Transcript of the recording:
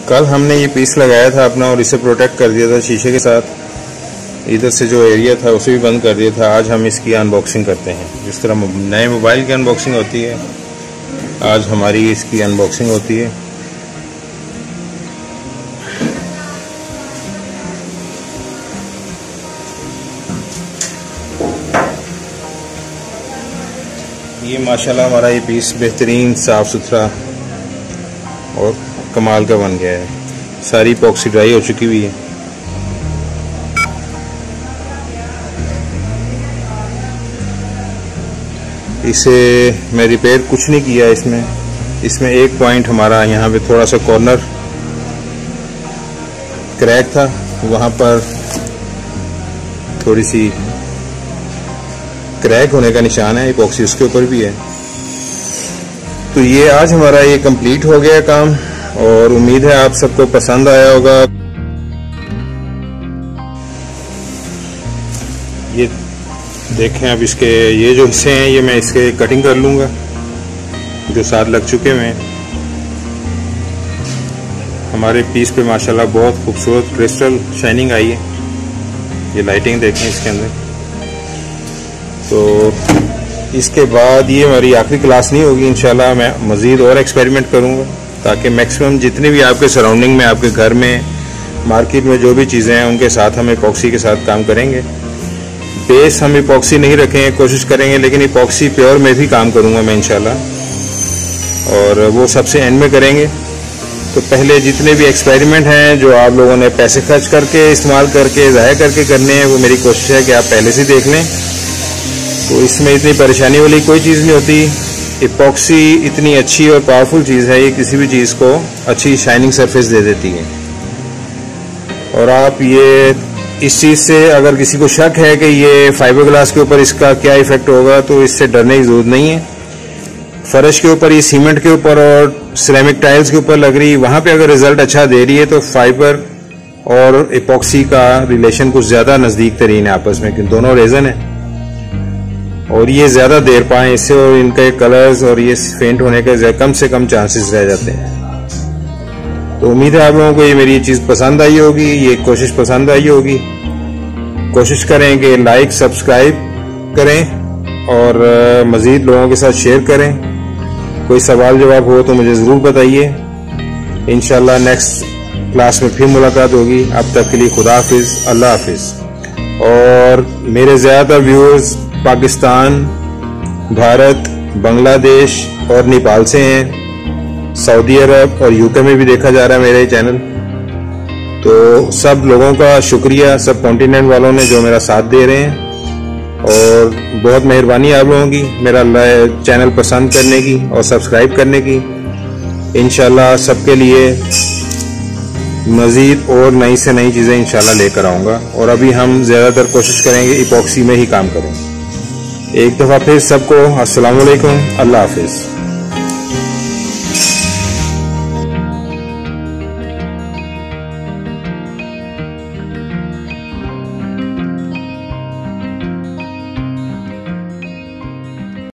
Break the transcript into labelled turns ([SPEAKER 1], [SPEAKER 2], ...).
[SPEAKER 1] कल हमने ये पीस लगाया था अपना और इसे प्रोटेक्ट कर दिया था शीशे के साथ। इधर से जो एरिया था उसे भी बंद कर दिया था। आज हम इसकी अनबॉक्सिंग करते हैं। जिस तरह नए मोबाइल की अनबॉक्सिंग होती है, आज हमारी इसकी अनबॉक्सिंग होती है। ये माशाल्लाह हमारा ये पीस बेहतरीन साफ़ सुथरा और कमाल का बन गया है। सारी इपॉक्सी ड्राई हो चुकी हुई है। इसे मैं रिपेयर कुछ नहीं किया। इसमें एक पॉइंट हमारा यहाँ पे थोड़ा सा कॉर्नर क्रैक था, वहाँ पर थोड़ी सी क्रैक होने का निशान है, इपॉक्सी उसके ऊपर भी है। तो ये आज हमारा ये कंप्लीट हो गया काम और उम्मीद है आप सबको पसंद आया होगा। ये देखें, अब इसके ये जो हिस्से हैं ये मैं इसके कटिंग कर लूँगा जो साथ लग चुके हैं। हमारे पीस पे माशाल्लाह बहुत खूबसूरत क्रिस्टल शाइनिंग आई है। ये लाइटिंग देखें इसके अंदर। तो इसके बाद ये हमारी आखिरी क्लास नहीं होगी, इंशाल्लाह मैं मज़ीद और एक्सपेरिमेंट करूँगा ताकि मैक्सिमम जितने भी आपके सराउंडिंग में, आपके घर में, मार्केट में जो भी चीज़ें हैं उनके साथ हम इपॉक्सी के साथ काम करेंगे। बेस हम इपॉक्सी नहीं रखेंगे, कोशिश करेंगे, लेकिन इपॉक्सी प्योर में भी काम करूँगा मैं इंशाल्लाह, और वो सबसे एंड में करेंगे। तो पहले जितने भी एक्सपेरिमेंट हैं जो आप लोगों ने पैसे खर्च करके, इस्तेमाल करके, ज़ाया करके करने हैं, वो मेरी कोशिश है कि आप पहले से देख लें। तो इसमें इतनी परेशानी वाली कोई चीज़ नहीं होती। इपॉक्सी इतनी अच्छी और पावरफुल चीज़ है, ये किसी भी चीज़ को अच्छी शाइनिंग सरफेस दे देती है। और आप ये इस चीज़ से अगर किसी को शक है कि ये फाइबर ग्लास के ऊपर इसका क्या इफेक्ट होगा, तो इससे डरने की जरूरत नहीं है। फर्श के ऊपर, ये सीमेंट के ऊपर और सिरेमिक टाइल्स के ऊपर लग रही, वहाँ पे अगर रिजल्ट अच्छा दे रही है तो फाइबर और इपॉक्सी का रिलेशन कुछ ज़्यादा नज़दीक तरीन है आपस में, क्योंकि दोनों रेजन है और ये ज़्यादा देर पाएँ इससे, और इनके कलर्स और ये फेंट होने के कम से कम चांसेस रह जाते हैं। तो उम्मीद है आप लोगों को ये मेरी ये चीज़ पसंद आई होगी, ये कोशिश पसंद आई होगी। कोशिश करें कि लाइक सब्सक्राइब करें और मज़ीद लोगों के साथ शेयर करें। कोई सवाल जवाब हो तो मुझे ज़रूर बताइए। इंशाल्लाह नेक्स्ट क्लास में फिर मुलाकात होगी। अब तक के लिए खुदा हाफिज़, अल्लाह हाफिज़। और मेरे ज़्यादातर व्यूअर्स पाकिस्तान, भारत, बांग्लादेश और नेपाल से हैं। सऊदी अरब और यूके में भी देखा जा रहा है मेरे चैनल। तो सब लोगों का शुक्रिया, सब कॉन्टिनेंट वालों ने जो मेरा साथ दे रहे हैं, और बहुत मेहरबानी आप लोगों की मेरा चैनल पसंद करने की और सब्सक्राइब करने की। इंशाल्लाह सबके लिए मज़ीद और नई से नई चीज़ें इंशाल्लाह लेकर आऊँगा। और अभी हम ज़्यादातर कोशिश करेंगे इपॉक्सी में ही काम करें। एक दफ़ा फिर सबको अस्सलाम वालेकुम, अल्लाह हाफिज़।